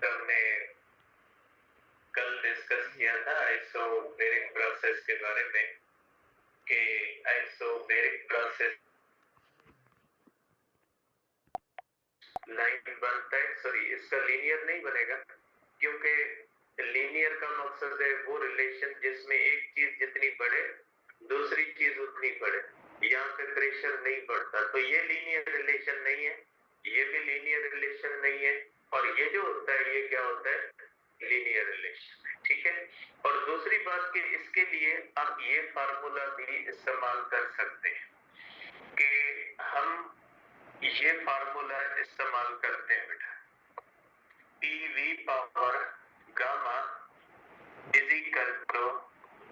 हमने कल डिस्कस किया था आइसोबैरिक प्रोसेस के बारे में कि आइसोबैरिक प्रोसेस लाइन बनता है, सॉरी इसका लीनियर नहीं बनेगा, क्योंकि लीनियर का मकसद है वो रिलेशन जिसमें एक चीज जितनी बढ़े दूसरी चीज उतनी बढ़े, यहाँ पे प्रेशर नहीं बढ़ता, तो ये लीनियर रिलेशन नहीं है, ये भी लीनियर रिलेशन नहीं है, और ये जो होता है ये क्या होता है, लीनियर रिलेशन। ठीक है, और दूसरी बात कि इसके लिए आप ये फार्मूला भी इस्तेमाल कर सकते हैं कि हम ये फार्मूला इस्तेमाल करते हैं बेटा, PV power gamma is equal to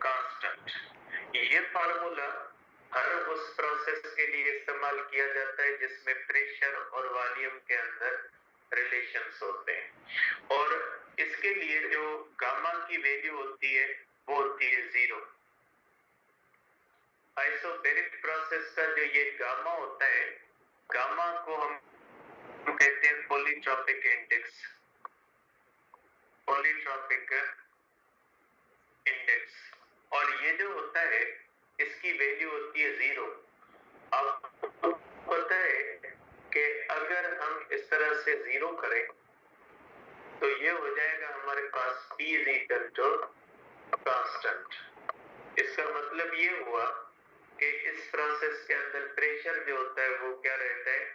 constant. ये फार्मूला हर उस प्रोसेस के लिए इस्तेमाल किया जाता है जिसमें प्रेशर और वॉल्यूम के अंदर रिलेशंस होते हैं, और इसके लिए जो गामा की वैल्यू होती है वो होती है 0। आइसोबैरिक प्रोसेस का जो ये गामा होता है, गामा को हम कहते हैं पॉलीट्रॉपिक इंडेक्स, पॉलीट्रॉपिक इंडेक्स, और ये जो होता है इसकी वैल्यू होती है 0। अब पता है कि अगर हम इस तरह से 0 करें तो ये हो जाएगा हमारे पास P is equal to constant. इसका मतलब ये हुआ कि इस प्रोसेस के अंदर प्रेशर जो होता है वो क्या रहता है,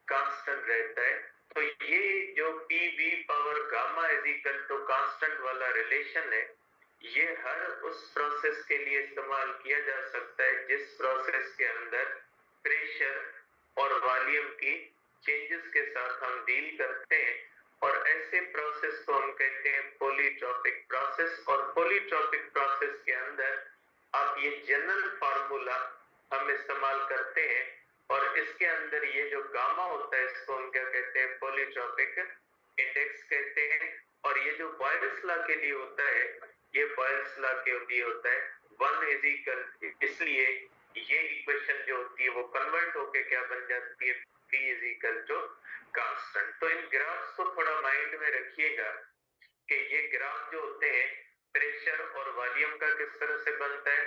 कांस्टेंट रहता है। तो ये जो PV power gamma is equal to constant वाला रिलेशन है, ये हर उस प्रोसेस के लिए इस्तेमाल किया जा सकता है जिस प्रोसेस के अंदर प्रेशर और वॉल्यूम की चेंजेस के साथ हम डील करते हैं, और ऐसे प्रोसेस को हम कहते हैं पॉलीट्रॉपिक प्रोसेस। और पॉलीट्रॉपिक प्रोसेस के अंदर आप ये जनरल फार्मूला हम इस्तेमाल करते हैं, और इसके अंदर ये जो गामा होता है इसको हम क्या कहते हैं, पॉलीट्रॉपिक इंडेक्स कहते हैं। और ये जो बॉयल्स लॉ के लिए होता है, ये बॉयल्स लॉ के लिए होता है 1 इज इक्वल, इसलिए ये इक्वेशन जो होती है वो कन्वर्ट होके क्या बन जाती है, P is equal to constant. तो इन ग्राफ्स को थोड़ा माइंड में रखिएगा कि ये ग्राफ जो होते हैं प्रेशर और वॉल्यूम का किस तरह से बनता है,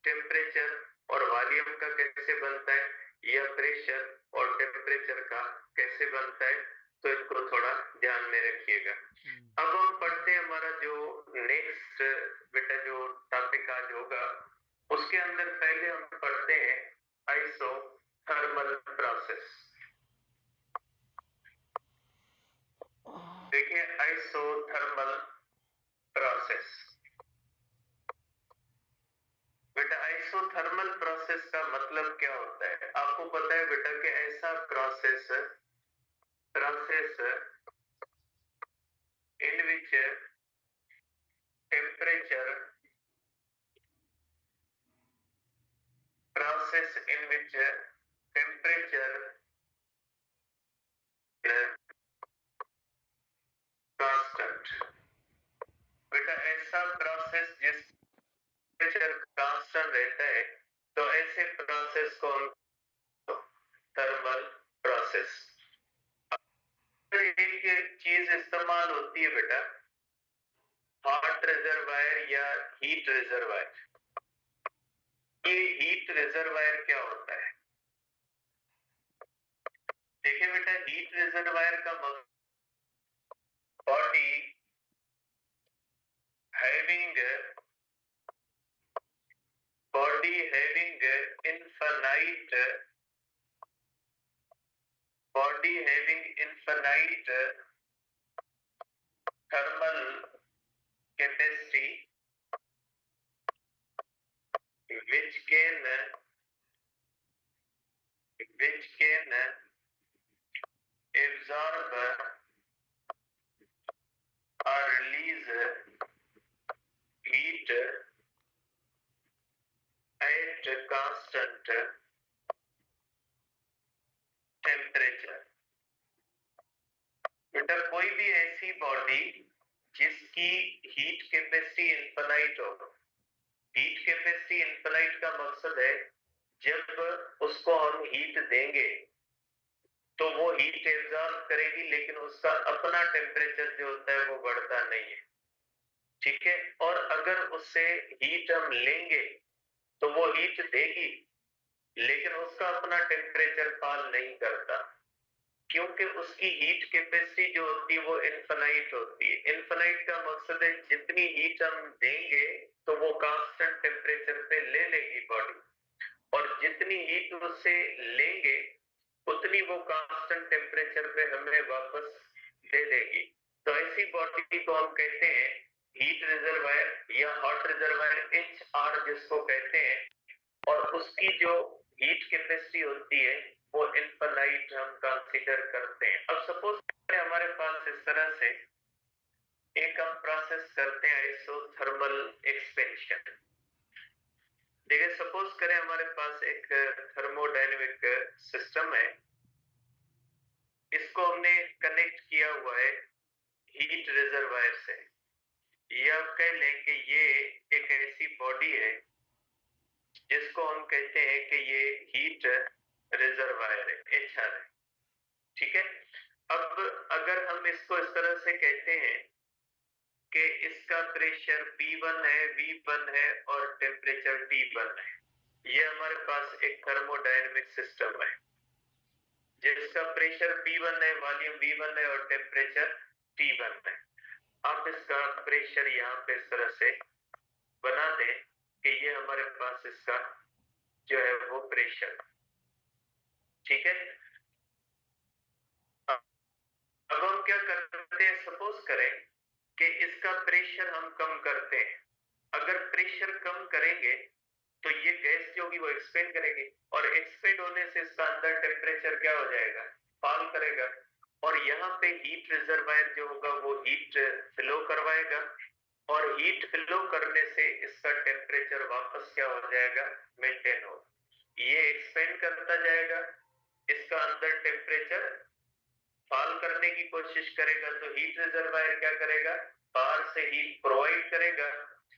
टेम्परेचर और वॉल्यूम का कैसे बनता है, या प्रेशर और टेम्परेचर का कैसे बनता है, तो इसको थोड़ा ध्यान में रखिएगा। अब हम पढ़ते हैं हमारा जो नेक्स्ट बेटा जो टॉपिक आज होगा, उसके अंदर पहले हम पढ़ते हैं आइसोथर्मल प्रोसेस। देखिए आइसोथर्मल प्रोसेस, बेटा आइसोथर्मल प्रोसेस का मतलब क्या होता है, आपको पता है बेटा कि ऐसा process in which temperature process in which temperature constant। बेटा ऐसा प्रोसेस जिस टेम्परेचर कांस्टेंट रहता है, तो ऐसे प्रोसेस को हम थर्मल प्रोसेस। एक चीज इस्तेमाल होती है बेटा, हॉट रिजर्वायर या हीट रिजर्वायर। ये हीट रिजर्वायर क्या होता है, देखिए बेटा हीट रिजर्वायर का मतलब body having infinite thermal capacity which can absorb or release heat at constant temperature। बेटा कोई भी ऐसी बॉडी जिसकी हीट कैपेसिटी इनफाइनाइट हो, हीट कैपेसिटी इनफाइनाइट का मकसद है जब उसको हम हीट देंगे तो वो हीट एब्जॉर्ब करेगी, लेकिन उसका अपना टेम्परेचर जो होता है बढ़ता नहीं है, ठीक है। और अगर उससे हीट हम लेंगे तो वो हीट देगी, लेकिन उसका अपना टेम्परेचर फॉल नहीं करता, क्योंकि उसकी हीट कैपेसिटी जो होती है वो इनफाइनाइट होती है। इनफाइनाइट का मकसद है जितनी हीट हम देंगे तो वो कांस्टेंट टेम्परेचर पे ले लेगी बॉडी, और जितनी हीट उससे लेंगे उतनी वो कांस्टेंट टेम्परेचर पे हमें वापस दे देगी। तो ऐसी बॉडी को हम कहते हैं हीट रिजर्वायर या हॉट रिजर्वायर, HR जिसको कहते हैं। और उसकी जो हीट कैपेसिटी होती है वो इनफाइनाइट हम कंसीडर करते हैं। अब सपोज हमारे पास इस तरह से एक हम प्रोसेस करते हैं आइसोथर्मल एक्सपेंशन। देखिए, सपोज करें हमारे पास एक थर्मोडायनेमिक सिस्टम है, इसको हमने कनेक्ट किया हुआ है हीट रिजर्वायर से। या कह लें कि ये एक ऐसी बॉडी है जिसको हम कहते हैं कि ये हीट रिजर्वायर है, HR है, ठीक है। अब अगर हम इसको इस तरह से कहते हैं कि इसका प्रेशर P1 है, V1 है और टेम्परेचर T1 है, ये हमारे पास एक थर्मोडायनेमिक सिस्टम है जिसका प्रेशर P1 है, वॉल्यूम V1 है और टेम्परेचर T1 है। आप इसका प्रेशर यहाँ पे इस तरह से बना दें कि ये हमारे पास इसका जो है वो प्रेशर, ठीक है। अब हम क्या करते हैं, सपोज करें कि इसका प्रेशर हम कम करते हैं। अगर प्रेशर कम करेंगे तो ये गैस जो होगी वो एक्सपेंड करेगी, और एक्सपेंड होने से इसका अंदर टेम्परेचर क्या हो जाएगा, फॉल करेगा। और यहाँ पे हीट रिजर्वायर जो होगा वो हीट फ्लो करवाएगा, और हीट फ्लो करने से इसका टेम्परेचर वापस क्या हो जाएगा, मेंटेन हो। ये एक्सपेंड करता जाएगा, इसका अंदर टेम्परेचर फॉल करने की कोशिश करेगा, तो हीट रिजर्वायर क्या करेगा, बाहर से हीट प्रोवाइड करेगा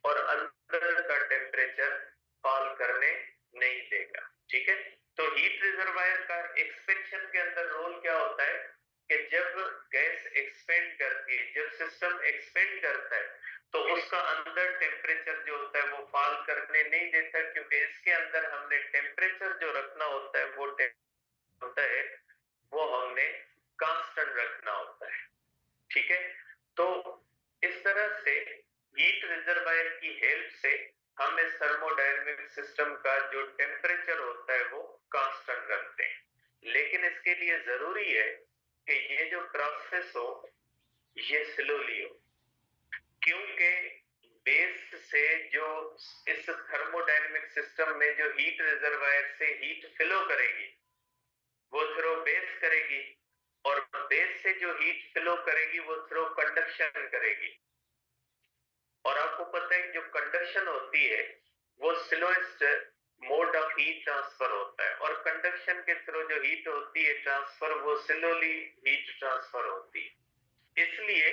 और अंदर का टेम्परेचर फॉल करने नहीं देगा, ठीक है। तो हीट रिजर्वायर का एक्सपेंशन के अंदर रोल क्या होता है कि जब गैस एक्सपेंड करती है, जब सिस्टम एक्सपेंड करता है, तो उसका अंदर टेम्परेचर जो होता है वो फॉल करने नहीं देता, क्योंकि इसके अंदर हमने टेम्परेचर जो रखना होता है वो हमने कांस्टेंट रखना होता है, ठीक है। तो इस तरह से हीट रिजर्वायर की हेल्प से हम इस थर्मोडायनेमिक सिस्टम का जो टेम्परेचर होता है वो कांस्टेंट रखते हैं। लेकिन इसके लिए जरूरी है कि ये जो प्रोसेस हो ये स्लोली हो, क्योंकि बेस से जो इस थर्मोडायनेमिक सिस्टम में जो हीट रिजर्वायर से हीट फ्लो करेगी वो थ्रो बेस करेगी, और बेस से जो हीट फ्लो करेगी वो थ्रो कंडक्शन करेगी। और आपको पता है जो कंडक्शन होती है वो slowest mode of heat transfer होता है, और कंडक्शन के थ्रू जो हीट होती है ट्रांसफर वो स्लोली हीट ट्रांसफर होती है। इसलिए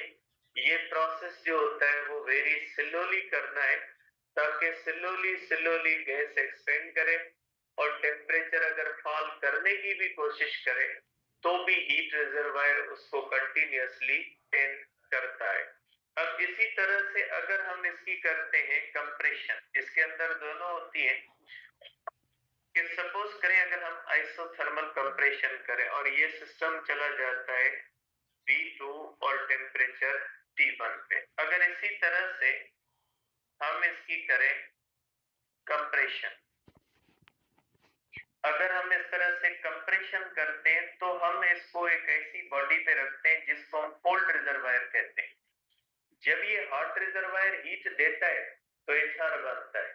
ये प्रोसेस जो होता है वो वेरी स्लोली करना है, ताकि स्लोली गैस एक्सपेंड करे, और टेम्परेचर अगर फॉल करने की भी कोशिश करे तो भी हीट रिजर्वायर उसको कंटिन्यूअसली मेंटेन करता है। अब इसी तरह से अगर हम इसकी करते हैं कंप्रेशन, इसके अंदर दोनों होती है कि सपोज करें अगर हम आइसोथर्मल कंप्रेशन करें और ये सिस्टम चला जाता है V2 और टेम्परेचर T1 पे, अगर इसी तरह से हम इसकी करें कंप्रेशन, अगर हम इस तरह से कंप्रेशन करते हैं तो हम इसको एक ऐसी बॉडी पे रखते हैं जिसको हम कोल्ड रिजर्वायर कहते हैं। जब ये हॉट रिजर्वायर हीट देता है तो HR बनता है,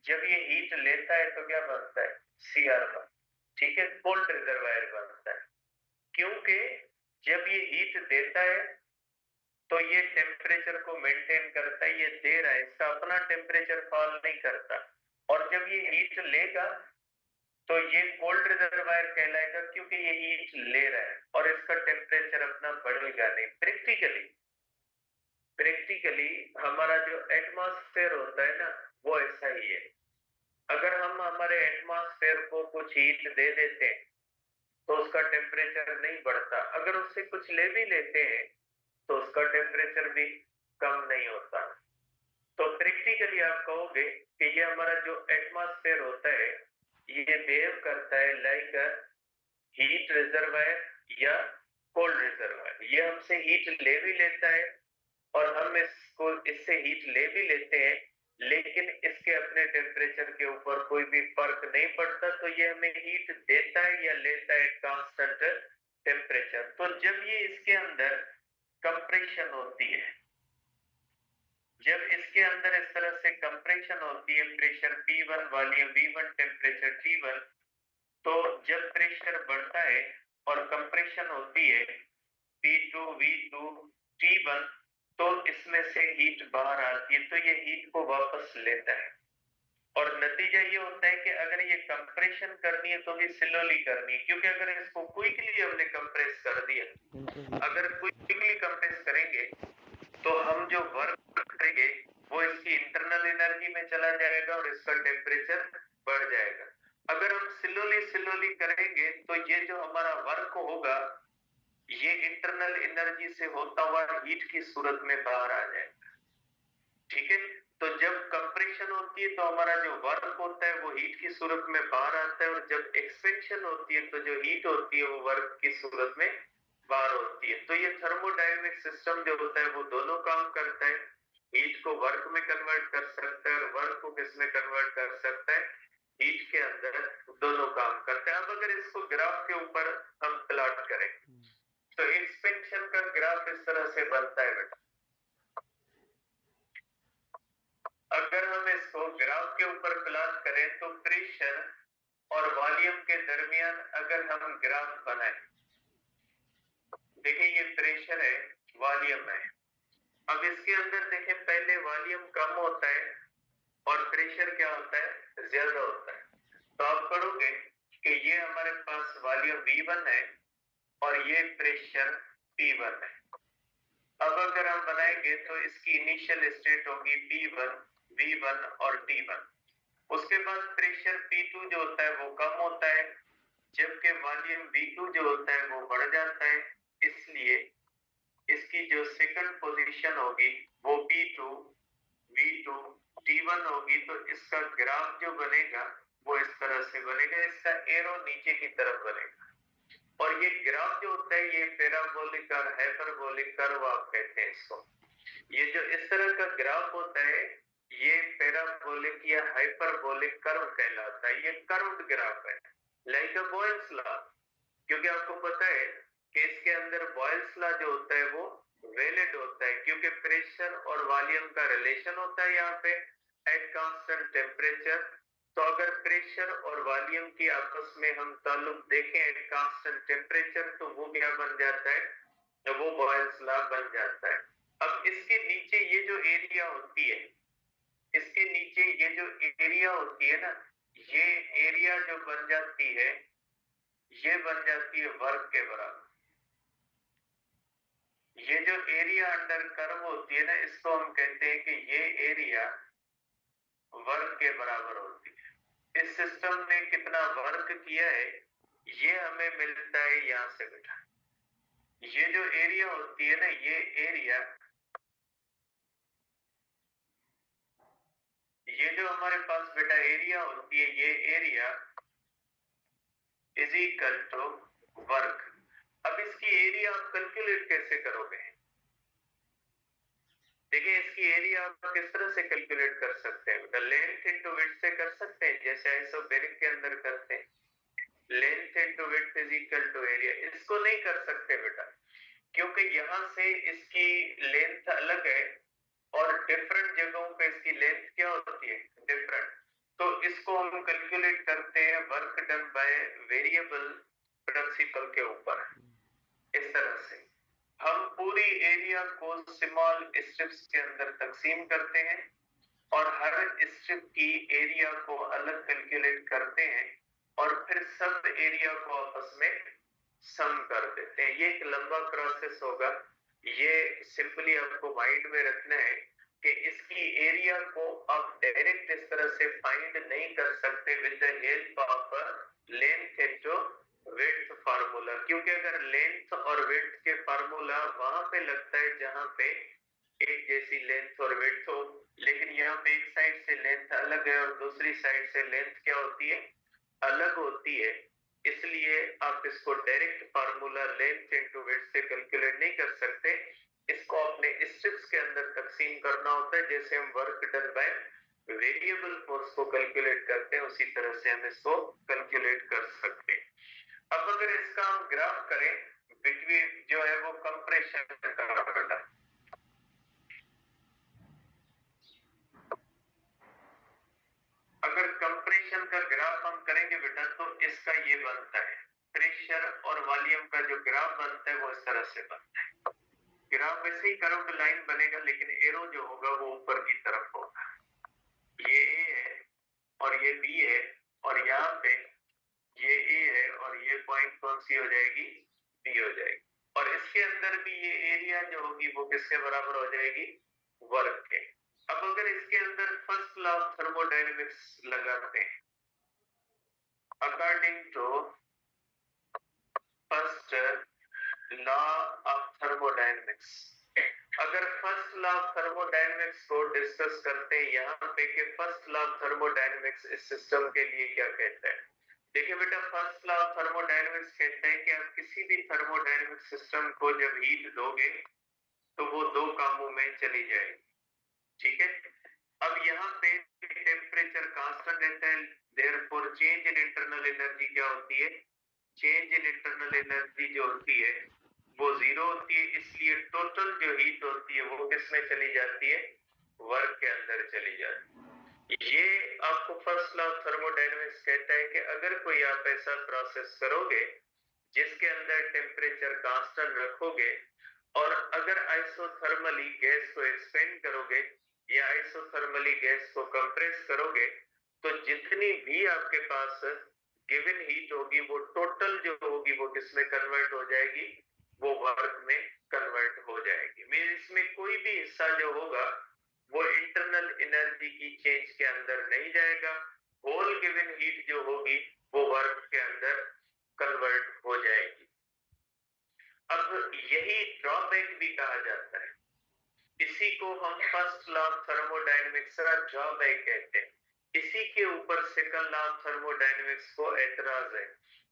जब ये हीट लेता है तो क्या बनता है, CR बनता है, ठीक है, कोल्ड रिजर्वायर बनता है। क्योंकि जब ये हीट देता है तो ये टेम्परेचर को मेंटेन करता है, ये दे रहा है, इसका अपना टेम्परेचर फॉल नहीं करता। और जब ये हीट लेगा तो ये कोल्ड रिजर्वायर कहलाएगा, क्योंकि ये हीट ले रहा है और इसका टेम्परेचर अपना बढ़ेगा नहीं। प्रैक्टिकली हमारा जो एटमॉस्फेयर होता है ना वो ऐसा ही है। अगर हम हमारे एटमॉस्फेयर को कुछ हीट दे देते हैं तो उसका टेम्परेचर नहीं बढ़ता, अगर उससे कुछ ले भी लेते हैं तो उसका टेम्परेचर भी कम नहीं होता। तो प्रैक्टिकली आप कहोगे कि ये हमारा जो एटमॉस्फेयर होता है ये बिहेव करता है लाइक अ हीट रिजर्वायर या कोल्ड रिजर्वायर। ये हमसे हीट ले भी लेता है और हम इसको इससे हीट ले भी लेते हैं, लेकिन इसके अपने टेम्परेचर के ऊपर कोई भी फर्क नहीं पड़ता। तो ये हमें हीट देता है या लेता है कांस्टेंट टेम्परेचर। तो जब ये इसके अंदर कंप्रेशन होती है, जब इसके अंदर इस तरह से कंप्रेशन होती है, pressure P1 volume V1 temperature T1, तो जब प्रेशर बढ़ता है और कंप्रेशन होती है P2 V2 T1, तो इसमें से हीट बाहर आती है, तो ये हीट को वापस लेता है। और नतीजा ये होता है कि अगर ये कंप्रेशन करनी है तो भी स्लोली करनी है, क्योंकि अगर इसको क्विकली हमने कंप्रेस कर दिया, अगर क्विकली कंप्रेस करेंगे तो हम जो वर्क करेंगे वो इसकी इंटरनल एनर्जी में चला जाएगा और इसका टेम्परेचर बढ़ जाएगा। अगर हम स्लोली करेंगे तो ये जो हमारा वर्क होगा ये इंटरनल एनर्जी से होता हुआ हीट की सूरत में बाहर आ जाएगा। ठीक है, तो जब कंप्रेशन होती है तो हमारा जो वर्क होता है वो हीट की सूरत में बाहर आता है, और जब एक्सपेंशन होती है तो जो हीट होती है वो वर्क की सूरत में बाहर होती है। तो ये थर्मोडायनेमिक सिस्टम जो होता है वो दोनों काम करता है, हीट को वर्क में कन्वर्ट कर सकता है और वर्क को किस में कन्वर्ट कर सकता है, हीट के अंदर। दोनों काम करते हैं। अब अगर इसको ग्राफ के ऊपर हम प्लॉट करें तो एक्सपेंशन का ग्राफ इस तरह से बनता है बेटा। अगर हम इसको ग्राफ के ऊपर प्लॉट करें तो प्रेशर और वॉल्यूम के दरमियान अगर हम ग्राफ बनाएं, देखिए ये प्रेशर है, वॉल्यूम है। अब इसके अंदर देखें, पहले वॉल्यूम कम होता है और प्रेशर क्या होता है, ज्यादा होता है। तो आप पढ़ोगे कि ये हमारे पास वॉल्यूम V1 है और ये प्रेशर P1 है। अब अगर हम बनाएंगे तो इसकी इनिशियल स्टेट होगी P1, V1 और T1। उसके बाद प्रेशर P2 जो होता है वो कम होता है, जबकि वॉल्यूम V2 जो होता है वो बढ़ जाता है। इसलिए इसकी जो सेकंड पोजीशन होगी वो P2 V2 T1 होगी। तो इसका ग्राफ जो बनेगा वो इस तरह से बनेगा, इसका एरो नीचे की तरफ बनेगा। और ये ग्राफ जो होता है ये पैराबोलिक और हाइपरबोलिक कर्व आप कहते हैं इसको। ये जो इस तरह का ग्राफ होता है ये पैराबोलिक या हाइपरबोलिक कर्व कहलाता है। ये कर्व्ड ग्राफ है, लाइक अ बॉयल्स लॉ। क्योंकि आपको पता है कि इसके अंदर बॉयल्स लॉ जो होता है वो वैलिड होता है, क्योंकि प्रेशर और वॉल्यूम का रिलेशन होता है यहाँ पे एट कांस्टेंट टेम्परेचर। तो अगर प्रेशर और वॉल्यूम की आपस में हम ताल्लुक देखें एट कांस्टेंट टेम्परेचर, तो वो क्या बन जाता है, वो बॉयल्स लॉ बन जाता है। अब इसके नीचे ये जो एरिया होती है, इसके नीचे ये जो एरिया होती है ना, ये एरिया जो बन जाती है ये बन जाती है वर्क के बराबर। ये जो एरिया अंडर कर्व होती है ना, इसको हम कहते हैं कि ये एरिया वर्क के बराबर होती है। इस सिस्टम ने कितना वर्क किया है ये हमें मिलता है यहां से बेटा। ये जो एरिया होती है ना, ये एरिया, ये जो हमारे पास बेटा एरिया होती है, ये area is equal to work. अब इसकी एरिया आप कैलकुलेट कैसे करोगे? देखिए इसकी एरिया आप किस तरह से कैलकुलेट कर सकते हैं बेटा, लेंथ इनटू विड्थ से कर सकते हैं, जैसे आइसोबैरिक के अंदर करते हैं। Length into width is equal to area. इसको नहीं कर सकते बेटा, क्योंकि यहां से इसकी लेंथ अलग है और डिफरेंट जगहों पे इसकी लेंथ क्या होती है, डिफरेंट। तो इसको हम कैलकुलेट करते हैं work done by variable principle के ऊपर। इस तरह से हम पूरी एरिया को स्मॉल स्ट्रिप्स के अंदर तकसीम करते हैं और हर स्ट्रिप की एरिया को अलग कैलकुलेट करते हैं और फिर सब एरिया को आपस में सम कर देते हैं। ये एक लंबा प्रोसेस होगा, ये सिंपली आपको माइंड में रखना है कि इसकी एरिया को आप डायरेक्ट इस तरह से फाइंड नहीं कर सकते with the help of length into width formula, क्योंकि अगर लेंथ और विड्थ के फार्मूला वहां पे लगता है जहां पे एक जैसी लेंथ और विड्थ हो, लेकिन यहाँ पे एक साइड से लेंथ अलग है और दूसरी साइड से लेंथ क्या होती है, अलग होती है। इसलिए आप इसको direct formula length into width से कैलकुलेट नहीं कर सकते। इसको अपने स्टेप्स के अंदर तकसीम करना होता है, जैसे हम work done by variable force को कैलकुलेट करते हैं उसी तरह से हम इसको कैलकुलेट कर सकते हैं। अब अगर इसका हम ग्राफ करें बिटवीन जो है वो कंप्रेशन का बेटा, अगर कंप्रेशन का ग्राफ हम करेंगे बेटा तो इसका ये बनता है, प्रेशर और वॉल्यूम का जो ग्राफ बनता है वो इस तरह से बनता है। ग्राफ वैसे ही कर्व्ड लाइन बनेगा, लेकिन एरो जो होगा वो ऊपर की तरफ होगा। ये ए है और ये बी है, और यहाँ पे ये ए है और ये पॉइंट कौन सी हो जाएगी, बी हो जाएगी। और इसके अंदर भी ये एरिया जो होगी वो किसके बराबर हो जाएगी, वर्क के। अब अगर इसके अंदर फर्स्ट लॉ ऑफ थर्मोडायनेमिक्स लगाते हैं, according to first law of thermodynamics, अगर फर्स्ट लॉ ऑफ थर्मोडायनेमिक्स को डिस्कस करते हैं यहाँ पे कि फर्स्ट लॉ ऑफ थर्मोडायनेमिक्स इस सिस्टम के लिए क्या कहता है। देखिए बेटा, फर्स्ट लॉ ऑफ थर्मोडायनेमिक्स कहता है कि आप किसी भी थर्मोडायनेमिक सिस्टम को जब हीट दोगे तो वो दो कामों में चली जाएगी, ठीक है। अब यहाँ पे टेम्परेचर कांस्टेंट रहता है, therefore change in internal energy क्या होती है, चेंज इन इंटरनल एनर्जी जो होती है वो जीरो होती है। इसलिए टोटल जो हीट होती है वो किसमें चली जाती है, वर्क के अंदर चली जाती है। ये आपको फर्स्ट लॉ ऑफ थर्मोडायनेमिक्स कहता है कि अगर कोई आप ऐसा प्रोसेस करोगे जिसके अंदर टेम्परेचर कांस्टेंट रखोगे और अगर आइसोथर्मली गैस को एक्सपेंड करोगे या आइसोथर्मली गैस को कंप्रेस करोगे तो जितनी भी आपके पास गिवन हीट होगी वो टोटल जो होगी वो किसमें कन्वर्ट हो जाएगी, वो वर्क में कन्वर्ट हो जाएगी। मीन इसमें कोई भी हिस्सा जो होगा वो इंटरनल एनर्जी की चेंज के अंदर नहीं जाएगा, होल गिवन हीट जो होगी वो वर्क के अंदर कन्वर्ट हो जाएगी। अब यही ड्रॉबैक भी कहा जाता है, इसी को हम फर्स्ट लॉ ऑफ थर्मोडायनेमिक्स का ड्रॉबैक कहते हैं। इसी के ऊपर सेकंड लॉ ऑफ थर्मोडायनेमिक्स को एतराज है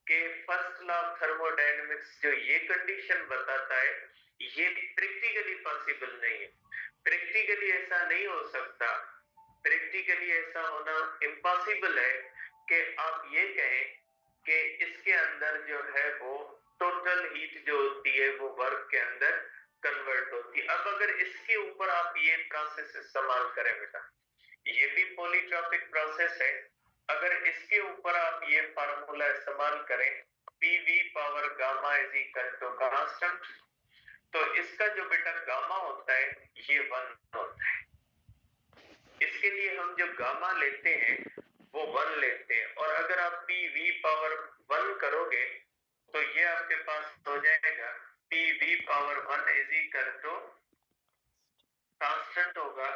कि फर्स्ट लॉ ऑफ थर्मोडायनेमिक्स जो ये कंडीशन बताता है ये प्रैक्टिकली पॉसिबल नहीं है, प्रैक्टिकली ऐसा नहीं हो सकता, प्रैक्टिकली ऐसा होना इम्पॉसिबल है कि आप ये कहें कि इसके अंदर जो है वो टोटल हीट जो होती है वो वर्क के अंदर कन्वर्ट होती है। अब अगर इसके ऊपर आप ये प्रोसेस इस्तेमाल करें बेटा, ये भी पॉलीट्रॉपिक प्रोसेस है, अगर इसके ऊपर आप ये फार्मूला इस्तेमाल करें PV power gamma is equal to constant, तो इसका जो बेटा गामा होता है ये 1 होता है। इसके लिए हम जो गामा लेते हैं वो 1 लेते हैं, और अगर आप पीवी पावर 1 करोगे तो ये आपके पास हो जाएगा PV power 1 is equal to constant होगा,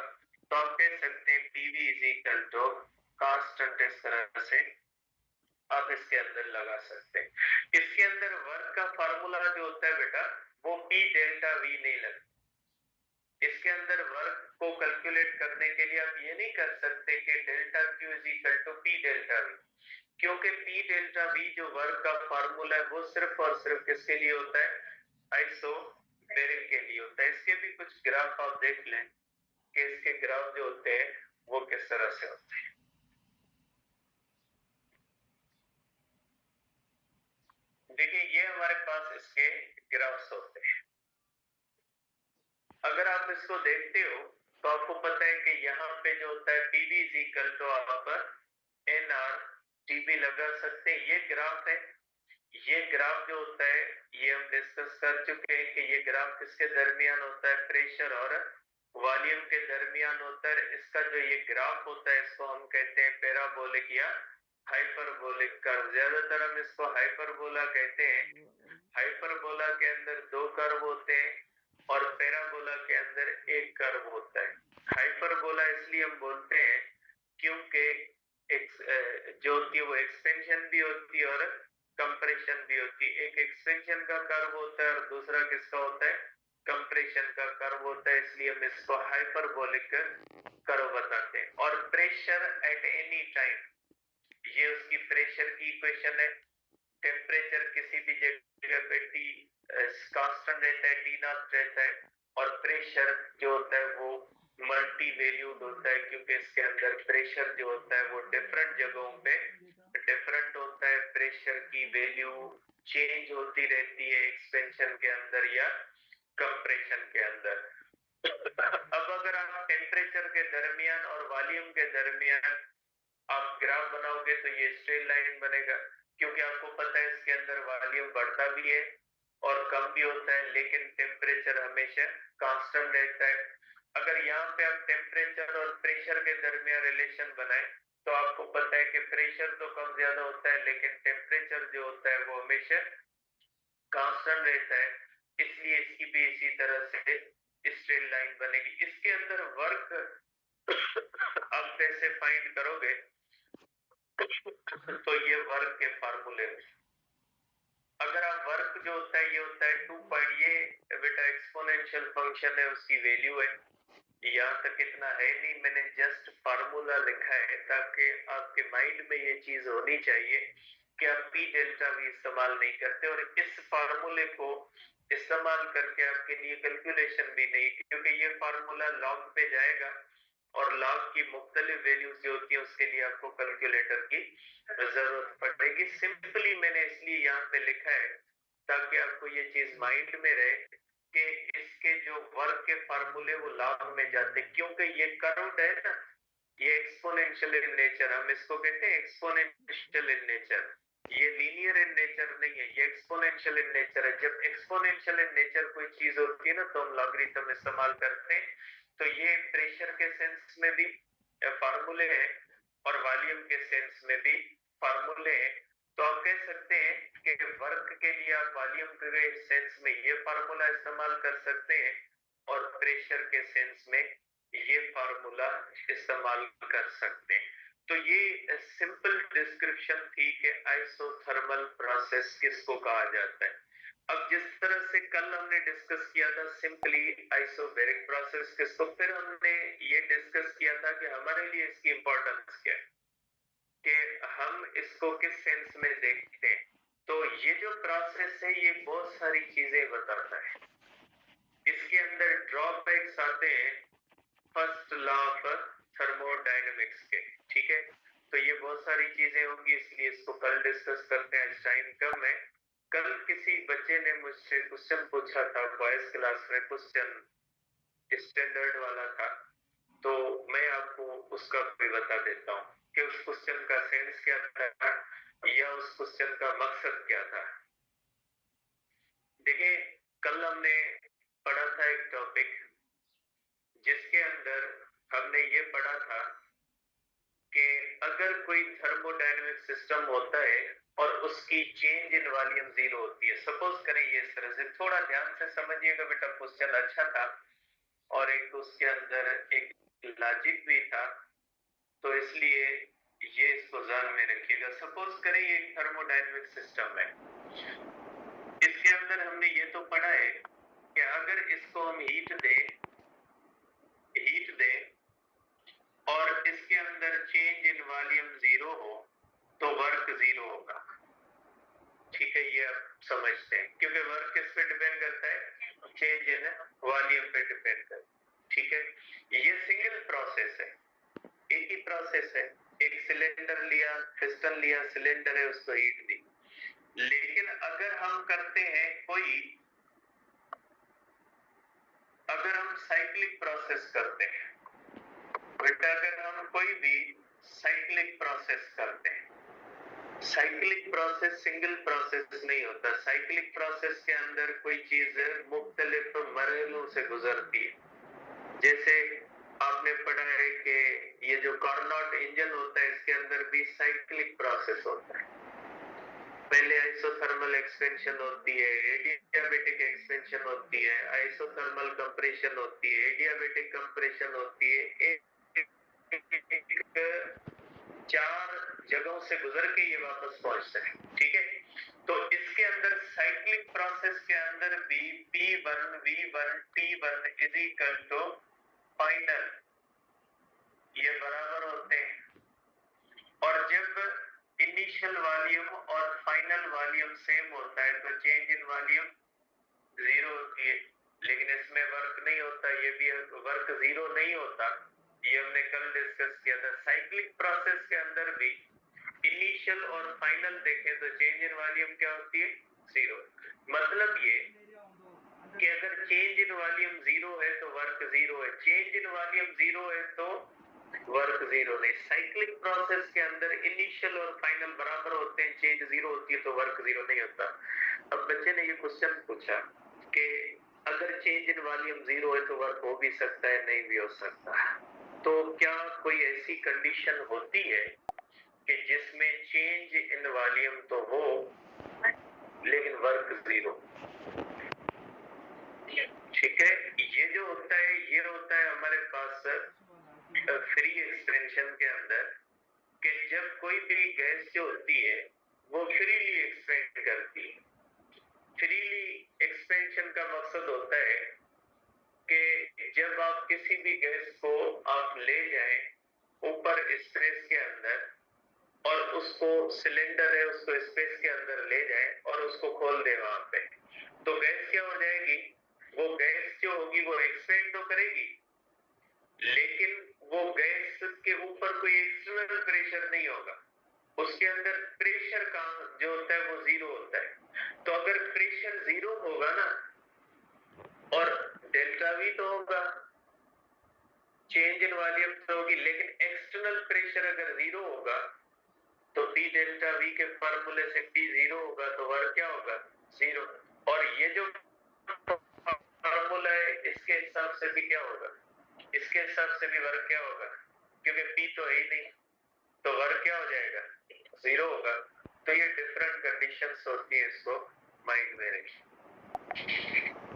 तो आप कह सकते हैं PV is equal to constant. इस तरह से आप इसके अंदर लगा सकते हैं। इसके अंदर वर्क का फार्मूला जो होता है बेटा वो पी डेल्टा वी नहीं लगता। इसके अंदर वर्क को कैलकुलेट करने के लिए आप ये नहीं कर सकते कि delta Q is equal to P delta V, क्योंकि पी डेल्टा वी जो वर्क का फार्मूला है वो सिर्फ और सिर्फ किसके लिए होता है, आइसोबैरिक के लिए होता है। इसके भी कुछ ग्राफ आप देख लें कि इसके ग्राफ जो होते हैं वो किस तरह से होते हैं। देखिए ये हमारे पास इसके ग्राफ्स होते हैं। अगर आप इसको देखते हो तो आपको पता है कि यहाँ पे जो होता है पीवी इज इक्वल टू आप एन आर टीबी लगा सकते हैं। ये ग्राफ है, ये ग्राफ जो होता है ये हम डिस्कस कर चुके हैं कि ये ग्राफ किसके दरमियान होता है, प्रेशर और वॉल्यूम के दरमियान होता है। इसका जो ये ग्राफ होता है इसको हम कहते हैं पैराबोलिक या हाइपरबोलिक कर्व। ज्यादातर हम इसको हाइपरबोला कहते हैं। हाइपरबोला के अंदर 2 कर्व होते हैं और पैराबोला के अंदर एक कर्व होता है। हाइपरबोला इसलिए हम बोलते हैं क्योंकि जो होती है वो एक्सपेंशन भी होती है और कंप्रेशन भी होती है। एक एक्सपेंशन का कर्व होता है और दूसरा किसका होता है, कंप्रेशन का कर्व होता है, इसलिए हम इसको हाइपरबोलिक कर्व बताते हैं। और प्रेशर एट एनी टाइम, ये उसकी प्रेशर की इक्वेशन है। टेम्परेचर किसी भी जगह पे टी कांस्टेंट रहता है, टी नॉट रहता है, और प्रेशर जो होता है वो मल्टी वैल्यूड होता है, क्योंकि इसके अंदर प्रेशर जो होता है वो डिफरेंट जगहों पे डिफरेंट होता है। प्रेशर की वैल्यू चेंज होती रहती है एक्सपेंशन के अंदर या कंप्रेशन के अंदर। अब अगर आप टेम्परेचर के दरमियान और वॉल्यूम के दरमियान आप ग्राफ बनाओगे तो ये स्ट्रेट लाइन बनेगा, क्योंकि आपको पता है इसके अंदर वॉल्यूम बढ़ता भी है और कम भी होता है, लेकिन टेम्परेचर हमेशा कांस्टेंट रहता है। अगर यहाँ पे आप टेम्परेचर और प्रेशर के दरमियान रिलेशन बनाए तो आपको पता है कि प्रेशर तो कम ज्यादा होता है, लेकिन टेम्परेचर जो होता है वो हमेशा कांस्टेंट रहता है, इसलिए इसकी भी इसी तरह से स्ट्रेट लाइन बनेगी। इसके अंदर वर्क आप कैसे फाइंड करोगे, तो ये वर्क के फार्मूले में अगर आप वर्क जो होता है ये होता है 2 पॉइंट, ये बेटा एक्सपोनेंशियल फंक्शन है, उसकी वैल्यू है। यहाँ तक इतना है नहीं, मैंने जस्ट फार्मूला लिखा है ताकि आपके माइंड में ये चीज होनी चाहिए कि आप पी डेल्टा भी इस्तेमाल नहीं करते, और इस फार्मूले को इस्तेमाल करके आपके लिए कैलकुलेशन भी नहीं, क्योंकि ये फार्मूला लॉग पे जाएगा और लॉग की मुख्तलिफ वैल्यूज जो होती है उसके लिए आपको कैलकुलेटर की जरूरत पड़ेगी। सिंपली मैंने इसलिए यहाँ पे लिखा है ताकि आपको ये चीज माइंड में रहे कि इसके जो वर्क के फार्मूले वो लॉग में जाते, क्योंकि ये कर्व्ड है ना, ये एक्सपोनेंशियल इन नेचर, हम इसको कहते हैं एक्सपोनेंशियल इन नेचर, ये लीनियर इन नेचर नहीं है, ये एक्सपोनेंशियल इन नेचर है। जब एक्सपोनेंशियल इन नेचर कोई चीज होती है ना तो हम लॉगरिथम इस्तेमाल करते हैं। तो ये प्रेशर के सेंस में भी फार्मूले हैं और वॉल्यूम के सेंस में भी फार्मूले हैं। तो आप कह सकते हैं कि वर्क के लिए आप वॉल्यूम के सेंस में ये फार्मूला इस्तेमाल कर सकते हैं और प्रेशर के सेंस में ये फार्मूला इस्तेमाल कर सकते हैं। तो ये सिंपल डिस्क्रिप्शन थी कि आइसोथर्मल प्रोसेस किसको कहा जाता है। अब जिस तरह से कल हमने डिस्कस किया था सिंपली आइसोबैरिक प्रोसेस किसको, फिर हमने ये डिस्कस किया था कि हमारे लिए इसकी इंपॉर्टेंस क्या है, कि हम इसको किस सेंस में देखते हैं। तो ये जो प्रोसेस है ये बहुत सारी चीजें बताता है, इसके अंदर ड्रॉबैक्स आते हैं फर्स्ट लॉ ऑफ थर्मोडायनेमिक्स के, ठीक है। तो ये बहुत सारी चीजें होंगी, इसलिए इसको कल डिस्कस करते हैं, टाइम कम है। कल किसी बच्चे ने मुझसे क्वेश्चन पूछा था बॉयज क्लास में, क्वेश्चन स्टैंडर्ड वाला था, तो मैं आपको उसका भी बता देता हूँ कि उस क्वेश्चन का सेंस क्या था या उस क्वेश्चन का मकसद क्या था। देखिए कल हमने पढ़ा था एक टॉपिक जिसके अंदर हमने ये पढ़ा था कि अगर कोई थर्मोडायनेमिक सिस्टम होता है और उसकी चेंज इन वॉल्यूम जीरो होती है, सपोज करें ये इस तरह से, थोड़ा ध्यान से समझिएगा बेटा, क्वेश्चन अच्छा था और एक उसके अंदर एक लॉजिक भी था, तो इसलिए ये इसको ध्यान में रखिएगा। सपोज करें ये एक थर्मोडायनेमिक सिस्टम है, इसके अंदर हमने ये तो पढ़ा है कि अगर इसको हम हीट दें और इसके अंदर चेंज इन वॉल्यूम जीरो हो तो वर्क जीरो होगा, ठीक है। ये आप समझते हैं, क्योंकि वर्क किस पे डिपेंड करता है, चेंज इन वॉल्यूम पे डिपेंड करता है, ठीक है। ये सिंगल प्रोसेस है, एक ही प्रोसेस है, एक सिलेंडर लिया, पिस्टन लिया, सिलेंडर है, उसको हीट दी। लेकिन अगर हम करते हैं अगर हम साइक्लिक प्रोसेस करते हैं बेटा, अगर हम कोई भी साइक्लिक प्रोसेस करते हैं, साइक्लिक प्रोसेस सिंगल प्रोसेस नहीं होता, साइक्लिक प्रोसेस के अंदर कोई चीज मुख्तलिफ मरहलों से गुजरती है। जैसे आपने पढ़ा है कि ये जो कार्नोट इंजन होता है इसके अंदर भी साइक्लिक प्रोसेस होता है, पहले आइसोथर्मल एक्सपेंशन होती है, एडियाबैटिक एक्सपेंशन होती है, आइसोथर्मल कंप्रेशन होती है, एडियाबैटिक कंप्रेशन होती है, एक 4 जगहों से गुजर के ये वापस पहुंचता है, ठीक है। तो इसके अंदर साइक्लिक प्रोसेस के अंदर भी P1 V1 T1 is equal to final, ये बराबर होते हैं। और जब इनिशियल वॉल्यूम और फाइनल वॉल्यूम सेम होता है तो चेंज इन वॉल्यूम जीरो होती है, लेकिन इसमें वर्क नहीं होता, ये भी वर्क जीरो नहीं होता, ये हमने कल डिस्कस किया था। साइक्लिक प्रोसेस के अंदर भी इनिशियल और फाइनल देखें तो चेंज इन वॉल्यूम क्या होती है, जीरो। मतलब ये कि अगर चेंज इन वॉल्यूम जीरो है तो वर्क जीरो है, चेंज इन वॉल्यूम जीरो है तो वर्क जीरो नहीं। साइक्लिक प्रोसेस के अंदर इनिशियल और फाइनल बराबर होते हैं, चेंज जीरो होती है तो वर्क जीरो नहीं होता। अब बच्चे ने ये क्वेश्चन पूछा कि अगर चेंज इन वॉल्यूम जीरो है तो वर्क हो भी सकता है, नहीं भी हो सकता, तो क्या कोई ऐसी कंडीशन होती है कि जिसमें चेंज इन वॉल्यूम तो हो लेकिन वर्क जीरो, ठीक है। ये जो होता है ये होता है हमारे पास फ्री एक्सपेंशन के अंदर, कि जब कोई भी गैस जो होती है वो फ्रीली एक्सपेंड करती है। फ्रीली एक्सपेंशन का मकसद होता है कि जब आप किसी भी गैस को आप ले जाएं ऊपर स्पेस के अंदर और उसको सिलेंडर है उसको स्पेस के अंदर ले जाएं और उसको खोल दें वहां पे, तो गैस क्या हो जाएगी, वो गैस जो होगी वो एक्सपेंड तो करेगी, लेकिन वो गैस के ऊपर कोई एक्सटर्नल प्रेशर नहीं होगा, उसके अंदर प्रेशर का जो होता है वो जीरो होता है। तो अगर प्रेशर जीरो होगा ना और डेल्टा वी तो होगा, चेंज इन वॉल्यूम तो होगी, लेकिन एक्सटर्नल प्रेशर अगर जीरो होगा तो P डेल्टा V के फार्मूले से P जीरो होगा तो वर्क क्या होगा, जीरो। और ये जो फार्मूला है इसके हिसाब से भी क्या होगा, इसके हिसाब से भी वर्क क्या होगा, क्योंकि P तो है ही नहीं तो वर्क क्या हो जाएगा, जीरो होगा। तो ये डिफरेंट कंडीशंस होती है, इसको माइंड में रखिए।